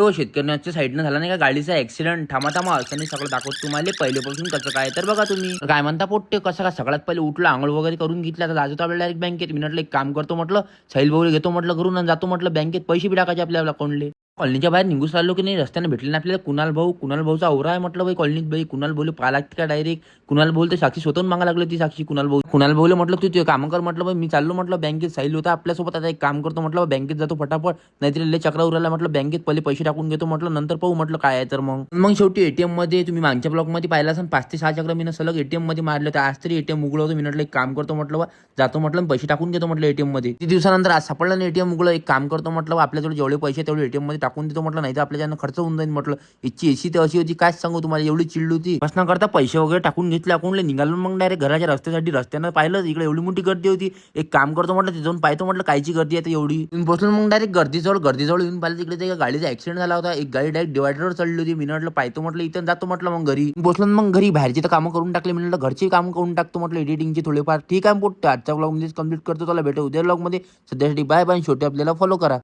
तेव्हा शेतकऱ्यांच्या साईडनं झाला नाही का गाडीचा ऍक्सिडेंट, थांबा असं नाही सगळं दाखवत तुम्हाला पहिलेपासून कसं काय. तर बघा तुम्ही काय म्हणता पोट्टे, कसं काय सगळ्यात पहिले उठलं, आंघोळ वगैरे करून घेतलं, आता जातो आपल्याला डायरेक्ट बँकेत. मी म्हटलं एक काम करतो, म्हटलं साहिल भाऊ घेतो म्हटलं घरून आणि जातो म्हटलं बँकेत, पैसे बी टाकायचे आपल्याला अकाउंटले. कॉलनीच्या बाहेर निघून चाललो की नाही, रस्त्याने भेटले ना आपल्याला कुणाल भाऊचा औरा आहे म्हटलं बाई कॉलनीत. बाई कुणाल भाऊ पाहा लागते का डायरेक्ट. कुणाल भाऊ तर साक्षी स्वतःहून मागा लागली ती साक्षी. कुणाल भाऊला म्हटलं तू ते काम कर म्हटलं बाई, मी चाललो म्हटलं बँकेत. साहिल होता आपल्यासोबत, आता एक काम करतो म्हटलं बँकेत जातो फटाफट, नाहीतरी लय चक्रा उरायला म्हटलं बँकेत. पहिले पैसे टाकून घेतो म्हटलं, नंतर पाहू म्हटलं काय आहे तर मग शेवटी एटीएम मध्ये तुम्ही मागच्या ब्लॉक मध्ये पाहिला असेल 5 ते 6 चक्र मी सलग एटीएम मध्ये मारलं. तर आज तरी एटीएम उघडं होतं. मी म्हटलं एक काम करतो म्हटलं जातो म्हटलं पैसे टाकून घेतो म्हटलं एटीएम मध्ये. 3 दिवसानंतर आज सापडलं नाही एटीएम उघडं. एक काम करतो म्हटलं आपल्याजवळ जेवढे पैसे तेवढे एटीएम मध्ये टाकून देतो म्हटलं, नाही तर आपल्याला खर्च होऊन जाईल म्हटलं. इच्छी एसी तर अशी होती काय सांगू तुम्हाला, एवढी चिल्ड होती. प्रश्न करता पैसे वगैरे टाकून घेतले अकाउंटला, निघालो मग डायरेक्ट घराच्या रस्त्यासाठी. रस्त्यानं पाहिलं इकडे एवढी मोठी गर्दी होती. एक काम करतो म्हटलं तिथून पाहतो म्हटलं कायची गर्दी आहे एवढी. पोहोचलो मग डायरेक्ट गर्दीजवळ येऊन पाहिलं तिकडे त्या गाडीचा ऍक्सिडेंट झाला होता. एक गाडी डायरेक्ट डिवायडरवर चढली होती. मी म्हटलं पाहतो म्हटलं इथं जातो म्हटलं मग घरी. पोहोचलो मग घरी, बाहेरची तर कामं करून टाकले. मी म्हटलं घरची कामं करून टाकतो म्हटलं एडिटिंगची थोडेफार. ठीक आहे पोट आजच्या ब्लॉग मध्ये कंप्लीट करतो, त्याला भेटू उद्या ब्लॉग मध्ये. सध्यासाठी बाय बाय. शेवटी आपल्याला फॉलो करा.